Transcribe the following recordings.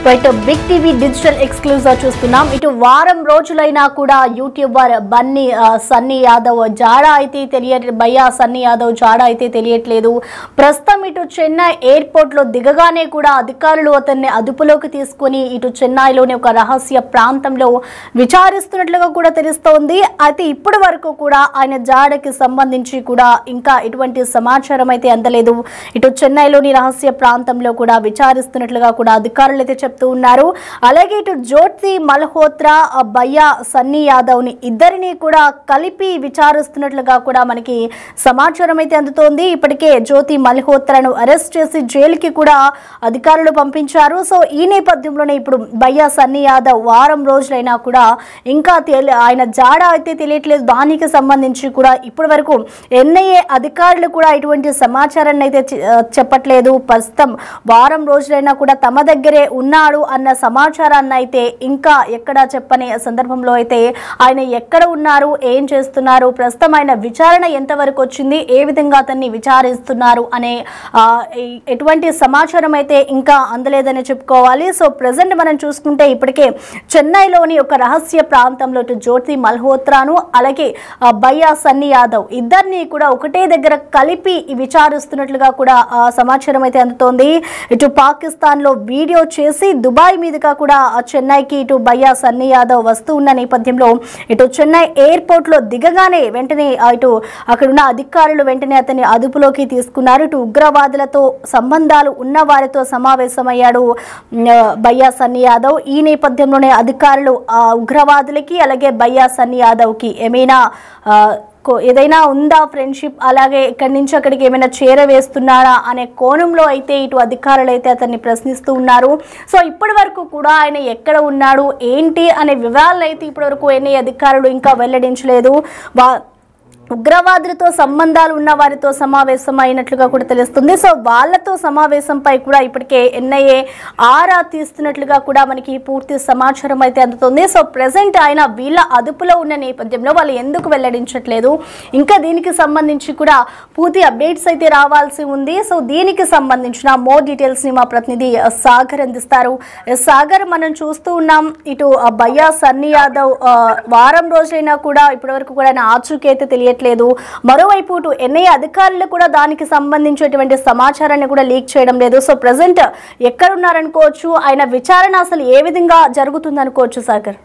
Right big TV digital exclusive చూస్తున్నాం. ఇటు వారం రోజులైనా కూడా యూట్యూబర్ సన్నీ యాదవ్ జాడ అయితే భయ్యా సన్నీ యాదవ్ జాడ అయితే తెలియట్లేదు. ప్రస్తుతం ఇటు చెన్నై ఎయిర్పోర్ట్ లో దిగగానే కూడా అధికారులు అతన్ని అదుపులోకి తీసుకుని ఇటు చెన్నైలోని ఒక రహస్య ప్రాంతంలో విచారిస్తున్నట్లుగా కూడా తెలుస్తోంది. అయితే ఇప్పటి వరకు కూడా ఆయన జాడకి సంబంధించి కూడా ఇంకా ఎటువంటి సమాచారం అయితే అందలేదు. ఇటు చెన్నైలోని రహస్య ప్రాంతంలో కూడా విచారిస్తున్నట్లుగా కూడా అధికారులు అయితే చెప్తూ ఉన్నారు. అలాగే ఇటు జ్యోతి మల్హోత్రా భయ్యా సన్నీ యాదవ్ ని ఇద్దరిని కూడా కలిపి విచారిస్తున్నట్లుగా కూడా మనకి సమాచారం అయితే అందుతోంది. ఇప్పటికే జ్యోతి మల్హోత్రాను అరెస్ట్ చేసి జైలుకి కూడా అధికారులు పంపించారు. సో ఈ నేపథ్యంలోనే ఇప్పుడు భయ్యా సన్నీ యాదవ్ వారం రోజులైనా కూడా ఇంకా ఆయన జాడ అయితే తెలియట్లేదు. దానికి సంబంధించి కూడా ఇప్పటి వరకు ఎన్ఐఏ అధికారులు కూడా ఇటువంటి సమాచారాన్ని అయితే చెప్పట్లేదు. ప్రస్తుతం వారం రోజులైనా కూడా తమ దగ్గరే ఉన్నాడు అన్న సమాచారాన్ని అయితే ఇంకా ఎక్కడ చెప్పని సందర్భంలో అయితే ఆయన ఎక్కడ ఉన్నారు, ఏం చేస్తున్నారు, ప్రస్తుతం ఆయన విచారణ ఎంతవరకు వచ్చింది, ఏ విధంగా అతన్ని విచారిస్తున్నారు అనే ఎటువంటి సమాచారం అయితే ఇంకా అందలేదని చెప్పుకోవాలి. సో ప్రెసెంట్ మనం చూసుకుంటే ఇప్పటికే చెన్నైలోని ఒక రహస్య ప్రాంతంలో ఇటు జ్యోతి మల్హోత్రాను అలాగే భయ్యా సన్నీ యాదవ్ ఇద్దరిని కూడా ఒకటే దగ్గర కలిపి విచారిస్తున్నట్లుగా కూడా సమాచారం అయితే అందుతోంది. ఇటు పాకిస్తాన్ లో వీడియో చేసి దుబాయ్ మీదుగా కూడా చెన్నైకి ఇటు భయ్యా సన్నీ యాదవ్ వస్తూ ఉన్న నేపథ్యంలో ఇటు చెన్నై ఎయిర్పోర్ట్ లో దిగగానే వెంటనే ఇటు అక్కడున్న అధికారులు వెంటనే అతన్ని అదుపులోకి తీసుకున్నారు. ఇటు ఉగ్రవాదులతో సంబంధాలు ఉన్న వారితో సమావేశమయ్యాడు భయ్యా సన్నీ యాదవ్. ఈ నేపథ్యంలోనే అధికారులు ఉగ్రవాదులకి అలాగే భయ్యా సన్నీ యాదవ్ కి ఏదైనా ఉందా ఫ్రెండ్షిప్, అలాగే ఇక్కడి నుంచి అక్కడికి ఏమైనా చేరవేస్తున్నారా అనే కోణంలో అయితే ఇటు అధికారులు అయితే అతన్ని ప్రశ్నిస్తూ ఉన్నారు. సో ఇప్పటి వరకు కూడా ఆయన ఎక్కడ ఉన్నాడు ఏంటి అనే వివరాలను అయితే ఇప్పటి వరకు ఎన్ఐఏ అధికారులు ఇంకా వెల్లడించలేదు. ఉగ్రవాదులతో సంబంధాలు ఉన్న వారితో సమావేశం అయినట్లుగా కూడా తెలుస్తుంది. సో వాళ్ళతో సమావేశంపై కూడా ఇప్పటికే ఎన్ఐఏ ఆరా తీస్తున్నట్లుగా కూడా మనకి పూర్తి సమాచారం అయితే అందుతుంది. సో ప్రెసెంట్ ఆయన వీళ్ళ అదుపులో ఉన్న నేపథ్యంలో వాళ్ళు ఎందుకు వెల్లడించట్లేదు, ఇంకా దీనికి సంబంధించి కూడా పూర్తి అప్డేట్స్ అయితే రావాల్సి ఉంది. సో దీనికి సంబంధించిన మోర్ డీటెయిల్స్ ని మా ప్రతినిధి సాగర్ అందిస్తారు. సాగర్, మనం చూస్తూ ఉన్నాం ఇటు భయ్యా సన్నీ యాదవ్ వారం రోజులైనా కూడా ఇప్పటి వరకు కూడా ఆయన ఆచూకీ అయితే తెలియట్లేదు. మరోవైపు ఇటు ఎన్ఐఏ అధికారులు కూడా దానికి సంబంధించినటువంటి సమాచారాన్ని కూడా లీక్ చేయడం లేదు. సో ప్రెసెంట్ ఎక్కడున్నారనుకోవచ్చు, ఆయన విచారణ అసలు ఏ విధంగా జరుగుతుంది అనుకోవచ్చు సాగర్?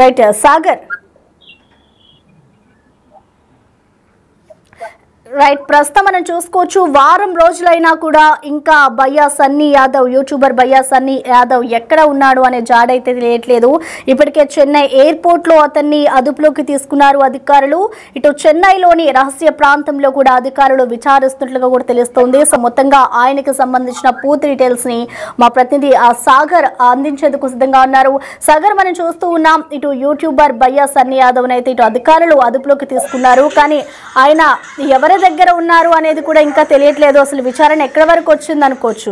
రైట్ సాగర్, రైట్, ప్రస్తుతం మనం చూసుకోవచ్చు వారం రోజులైనా కూడా ఇంకా భయ్యా సన్నీ యాదవ్ యూట్యూబర్ భయ్యా సన్నీ యాదవ్ ఎక్కడ ఉన్నాడు అనే జాడ అయితే తెలియట్లేదు. ఇప్పటికే చెన్నై ఎయిర్పోర్ట్ లో అతన్ని అదుపులోకి తీసుకున్నారు అధికారులు. ఇటు చెన్నైలోని రహస్య ప్రాంతంలో కూడా అధికారులు విచారిస్తున్నట్లుగా కూడా తెలుస్తోంది. సో మొత్తంగా ఆయనకు సంబంధించిన పూర్తి డీటెయిల్స్ ని మా ప్రతినిధి సాగర్ అందించేందుకు సిద్ధంగా ఉన్నారు. సాగర్, మనం చూస్తూ ఉన్నాం ఇటు యూట్యూబర్ భయ్యా సన్నీ యాదవ్ అయితే ఇటు అధికారులు అదుపులోకి తీసుకున్నారు. కానీ ఆయన ఎవరి దగ్గర ఉన్నారు అనేది కూడా ఇంకా తెలియట్లేదు. అసలు విచారణ ఎక్కడి వరకు వచ్చింది అనుకోవచ్చు?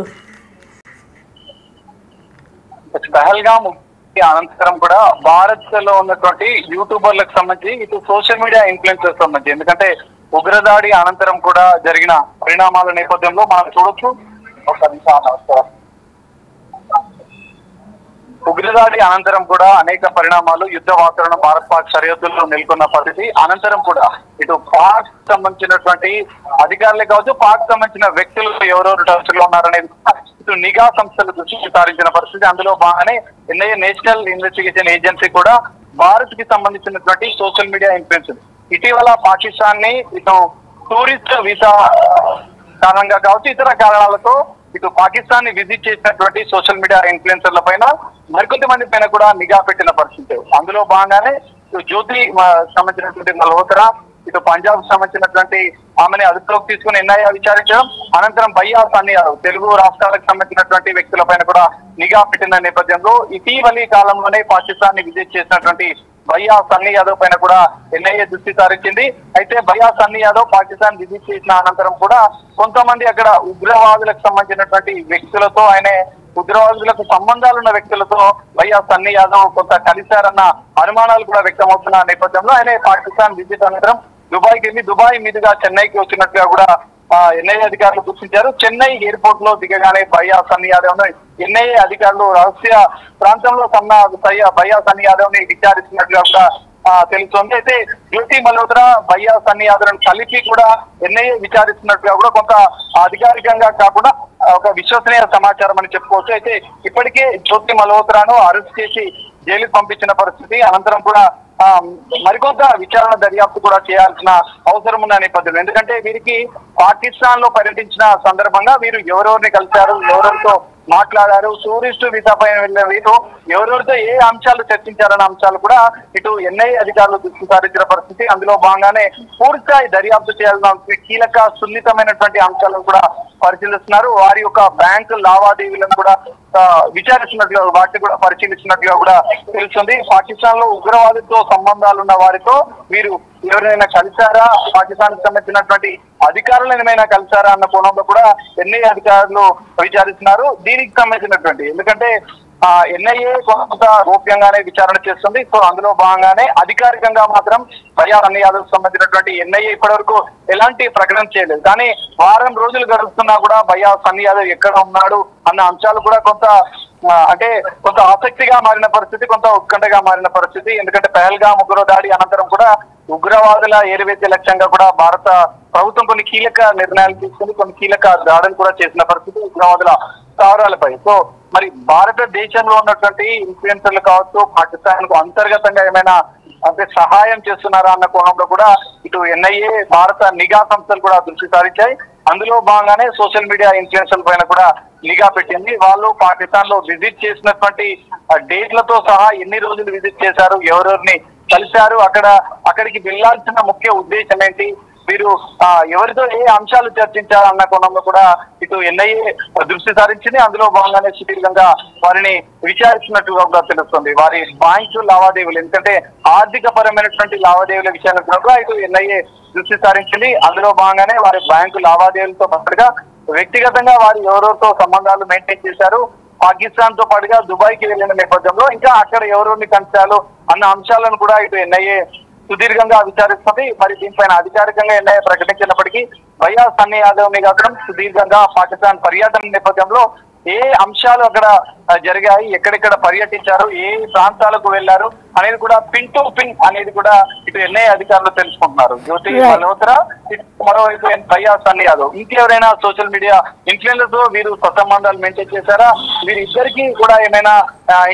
పహల్గామ్ అనంతరం కూడా భారత్ లో ఉన్నటువంటి యూట్యూబర్లకు సంబంధించి ఇటు సోషల్ మీడియా ఇన్ఫ్లుయెన్సర్స్ సంబంధించి, ఎందుకంటే ఉగ్రదాడి అనంతరం కూడా జరిగిన పరిణామాల నేపథ్యంలో మనం చూడొచ్చు. ఉగ్రదాడి అనంతరం కూడా అనేక పరిణామాలు, యుద్ధ వాతావరణం భారత్ పాక్ సరిహద్దుల్లో నెలకొన్న పరిస్థితి అనంతరం కూడా ఇటు పాక్ సంబంధించినటువంటి అధికారులే కావచ్చు, పాక్ సంబంధించిన వ్యక్తులు ఎవరెవరు టచ్ లో ఉన్నారనేది ఇటు నిఘా సంస్థలు దృష్టి సారించిన పరిస్థితి. అందులో బాగానే ఎన్ఐఏ నేషనల్ ఇన్వెస్టిగేషన్ ఏజెన్సీ కూడా భారత్ కి సంబంధించినటువంటి సోషల్ మీడియా ఇన్ఫ్లుయెన్స్ ఇటీవల పాకిస్తాన్ ని ఇటు టూరిస్ట్ వీసా కారణంగా కావచ్చు, ఇతర కారణాలతో ఇటు పాకిస్తాన్ ని విజిట్ చేసినటువంటి సోషల్ మీడియా ఇన్ఫ్లుయెన్సర్ల పైన మరికొద్ది మంది పైన కూడా నిఘా పెట్టిన పరిస్థితి. అందులో భాగంగానే జ్యోతి సంబంధించినటువంటి మల్హోత్రా, ఇటు పంజాబ్ సంబంధించినటువంటి ఆమెని అదుపులోకి తీసుకుని ఎన్ఐఏ విచారించడం, అనంతరం భయ్యా సన్నీ యాదవ్ తెలుగు రాష్ట్రాలకు సంబంధించినటువంటి వ్యక్తుల పైన కూడా నిఘా పెట్టిన నేపథ్యంలో ఇటీవలి కాలంలోనే పాకిస్తాన్ ని విజిట్ చేసినటువంటి భయ్యా సన్నీ యాదవ్ పైన కూడా ఎన్ఐఏ దృష్టి సారించింది. అయితే భయ్యా సన్నీ యాదవ్ పాకిస్తాన్ విజిట్ చేసిన అనంతరం కూడా కొంతమంది అక్కడ ఉగ్రవాదులకు సంబంధించినటువంటి వ్యక్తులతో ఆయన ఉగ్రవాదులకు సంబంధాలున్న వ్యక్తులతో భయ్యా సన్నీ యాదవ్ కొంత కలిశారన్న అనుమానాలు కూడా వ్యక్తమవుతున్న నేపథ్యంలో ఆయన పాకిస్తాన్ విజిట్ అనంతరం దుబాయ్కి వెళ్ళి దుబాయ్ మీదుగా చెన్నైకి వచ్చినట్టుగా కూడా ఎన్ఐఏ అధికారులు గుర్తించారు. చెన్నై ఎయిర్పోర్ట్ లో దిగగానే భయ్యా సన్నీ యాదవ్ ను ఎన్ఐఏ అధికారులు రహస్య ప్రాంతంలో భయ్యా సన్నీ యాదవ్ ని విచారిస్తున్నట్లుగా కూడా తెలుస్తోంది. అయితే జ్యోతి మల్హోత్రా భయ్యా సన్నీ యాదవ్ కలిపి కూడా ఎన్ఐఏ విచారిస్తున్నట్టుగా కూడా కొంత అధికారికంగా కాకుండా ఒక విశ్వసనీయ సమాచారం అని చెప్పుకోవచ్చు. అయితే ఇప్పటికే జ్యోతి మల్హోత్రాను అరెస్ట్ చేసి జైలుకు పంపించిన పరిస్థితి. అనంతరం కూడా మరికొంత విచారణ దర్యాప్తు కూడా చేయాల్సిన అవసరం ఉన్న నేపథ్యంలో, ఎందుకంటే వీరికి పాకిస్తాన్ లో పర్యటించిన సందర్భంగా వీరు ఎవరెవరిని కలిశారు, ఎవరెవరితో మాట్లాడారు, టూరిస్టు వీసాపై వెళ్ళిన వీరు ఎవరెవరితో ఏ అంశాలు చర్చించారన్న అంశాలు కూడా ఇటు ఎన్ఐఏ అధికారులు దృష్టి సారించిన పరిస్థితి. అందులో భాగంగానే పూర్తిస్థాయి దర్యాప్తు చేయాల్సిన కీలక సున్నితమైనటువంటి అంశాలను కూడా పరిశీలిస్తున్నారు. వారి యొక్క బ్యాంకు లావాదేవీలను కూడా విచారిస్తున్నట్లుగా, వాటిని కూడా పరిశీలిస్తున్నట్లుగా కూడా తెలుస్తుంది. పాకిస్తాన్ లో ఉగ్రవాదులతో సంబంధాలున్న వారితో వీరు ఎవరైనా కలిశారా, పాకిస్తాన్ కి సంబంధించినటువంటి అధికారులను ఏమైనా కలిశారా అన్న కోణంలో కూడా ఎన్ఐఏ అధికారులు విచారిస్తున్నారు. దీనికి సంబంధించినటువంటి, ఎందుకంటే ఎన్ఐఏ కొంత గోప్యంగానే విచారణ చేస్తుంది. సో అందులో భాగంగానే అధికారికంగా మాత్రం భయ్యా సన్నీ యాదవ్ సంబంధించినటువంటి ఎన్ఐఏ ఇప్పటి వరకు ఎలాంటి ప్రకటన చేయలేదు. కానీ వారం రోజులు గడుస్తున్నా కూడా భయ్యా సన్నీ యాదవ్ ఎక్కడ ఉన్నాడు అన్న అంశాలు కూడా కొంత ఆసక్తిగా మారిన పరిస్థితి, కొంత ఉత్కంఠగా మారిన పరిస్థితి. ఎందుకంటే పహల్గామ్ ఉగ్ర దాడి అనంతరం కూడా ఉగ్రవాదుల ఏరువేసే లక్ష్యంగా కూడా భారత ప్రభుత్వం కొన్ని కీలక నిర్ణయాలు తీసుకుని కొన్ని కీలక దాడులు కూడా చేసిన పరిస్థితి ఉగ్రవాదుల స్థావరాలపై. సో మరి భారతదేశంలో ఉన్నటువంటి ఇన్ఫ్లుయెన్సర్లు కావచ్చు, పాకిస్తాన్ కు అంతర్గతంగా ఏమైనా సహాయం చేస్తున్నారా అన్న కోణంలో కూడా ఇటు ఎన్ఐఏ, భారత నిఘా సంస్థలు కూడా దృష్టి సారించాయి. అందులో భాగంగానే సోషల్ మీడియా ఇన్ఫ్లుయెన్సర్ల పైన కూడా నిఘా పెట్టింది. వాళ్ళు పాకిస్తాన్ లో విజిట్ చేసినటువంటి డేట్లతో సహా ఎన్ని రోజులు విజిట్ చేశారు, ఎవరెవరిని కలిశారు, అక్కడికి వెళ్లాల్సిన ముఖ్య ఉద్దేశం ఏంటి, వీరు ఎవరితో ఏ అంశాలు చర్చించారు అన్న కోణంలో కూడా ఇటు ఎన్ఐఏ దృష్టి సారించింది. అందులో భాగంగానే సుదీర్ఘంగా వారిని విచారిస్తున్నట్టుగా కూడా తెలుస్తుంది. వారి బ్యాంకు లావాదేవీలు, ఎందుకంటే ఆర్థిక పరమైనటువంటి లావాదేవీల విషయాన్ని కూడా ఇటు ఎన్ఐఏ దృష్టి సారించింది. అందులో భాగంగానే వారి బ్యాంకు లావాదేవీలతో పాటుగా వ్యక్తిగతంగా వారు ఎవరెవరితో సంబంధాలు మెయింటైన్ చేశారు, పాకిస్తాన్ తో పాటుగా దుబాయ్ కి వెళ్లిన నేపథ్యంలో ఇంకా అక్కడ ఎవరెవరిని కలిశారు అన్న అంశాలను కూడా ఇటు ఎన్ఐఏ సుదీర్ఘంగా విచారిస్తుంది. మరి దీనిపైన అధికారికంగా ఎన్ఐఏ ప్రకటించినప్పటికీ భయ్యా సన్నీ యాదవ్ ని మాత్రం సుదీర్ఘంగా పాకిస్తాన్ పర్యటన నేపథ్యంలో ఏ అంశాలు అక్కడ జరిగాయి, ఎక్కడెక్కడ పర్యటించారు, ఏ ప్రాంతాలకు వెళ్లారు అనేది కూడా పిన్ టు పిన్ అనేది కూడా ఇటు ఎన్ఐఏ అధికారులు తెలుసుకుంటున్నారు. జ్యోతి మల్హోత్రా, మరోవైపు భయ్యా సన్నీ యాదవ్, ఇంకెవరైనా సోషల్ మీడియా ఇన్ఫ్లుయెన్సర్స్ తో వీరు సత్సంబంధాలు మెయింటైన్ చేశారా, వీరిద్దరికి కూడా ఏమైనా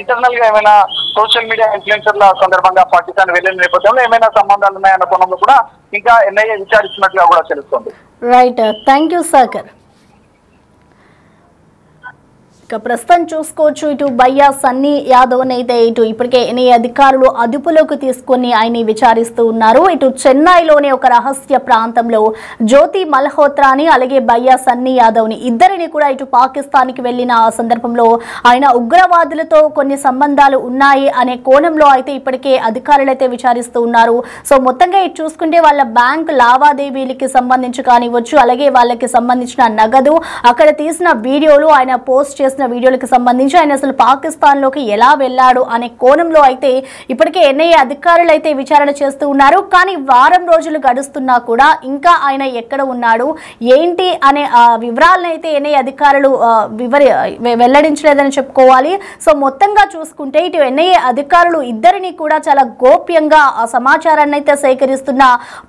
ఇంటర్నల్ గా ఏమైనా సోషల్ మీడియా ఇన్ఫ్లుయెన్సర్ల సందర్భంగా పాకిస్తాన్ వెళ్లిన నేపథ్యంలో ఏమైనా సంబంధాలు ఉన్నాయన్న కోణంలో కూడా ఇంకా ఎన్ఐఏ విచారిస్తున్నట్లుగా కూడా తెలుస్తుంది. Right, thank you Sagar. ప్రస్తుతం చూసుకోవచ్చు, ఇటు భయ్యా సన్నీ యాదవ్ అయితే ఇటు ఇప్పటికే ఎన్ఐఏ అధికారులు అదుపులోకి తీసుకుని ఆయన విచారిస్తూ ఉన్నారు. ఇటు చెన్నైలోని ఒక రహస్య ప్రాంతంలో జ్యోతి మల్హోత్రాని అలాగే భయ్యా సన్నీ యాదవ్ని ఇద్దరిని కూడా ఇటు పాకిస్తాన్కి వెళ్ళిన ఆ సందర్భంలో ఆయన ఉగ్రవాదులతో కొన్ని సంబంధాలు ఉన్నాయి అనే కోణంలో అయితే ఇప్పటికే అధికారులు అయితే విచారిస్తూ ఉన్నారు. సో మొత్తంగా ఇటు చూసుకుంటే వాళ్ళ బ్యాంక్ లావాదేవీలకి సంబంధించి కానివ్వచ్చు, అలాగే వాళ్ళకి సంబంధించిన నగదు, అక్కడ తీసిన వీడియోలు, ఆయన పోస్ట్ చేసిన వీడియోలకు సంబంధించి ఆయన అసలు పాకిస్తాన్ లోకి ఎలా వెళ్ళాడు అనే కోణంలో అయితే ఇప్పటికే ఎన్ఐఏ అధికారులు అయితే విచారణ చేస్తూ ఉన్నారు. కానీ వారం రోజులు గడుస్తున్నా కూడా ఇంకా ఆయన ఎక్కడ ఉన్నాడు ఏంటి అనే వివరాలను అయితే ఎన్ఐఏ అధికారులు వెల్లడించలేదని చెప్పుకోవాలి. సో మొత్తంగా చూసుకుంటే ఇటు ఎన్ఐఏ అధికారులు ఇద్దరిని కూడా చాలా గోప్యంగా ఆ సమాచారాన్ని అయితే సేకరిస్తున్న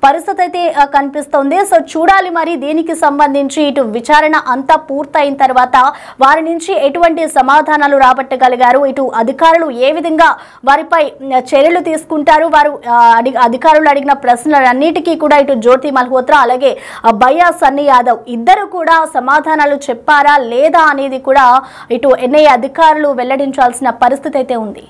పరిస్థితి అయితే కనిపిస్తోంది. సో చూడాలి మరి దీనికి సంబంధించి ఇటు విచారణ అంతా పూర్తయిన తర్వాత వారి నుంచి ఎటువంటి సమాధానాలు రాబట్టగలిగారు, ఇటు అధికారులు ఏ విధంగా వారిపై చర్యలు తీసుకుంటారు, వారు అధికారులు అడిగిన ప్రశ్నలన్నిటికీ కూడా ఇటు జ్యోతి మల్హోత్రా అలాగే భయ్యా సన్నీ యాదవ్ ఇద్దరు కూడా సమాధానాలు చెప్పారా లేదా అనేది కూడా ఇటు ఎన్ఐఏ అధికారులు వెల్లడించాల్సిన పరిస్థితి అయితే ఉంది.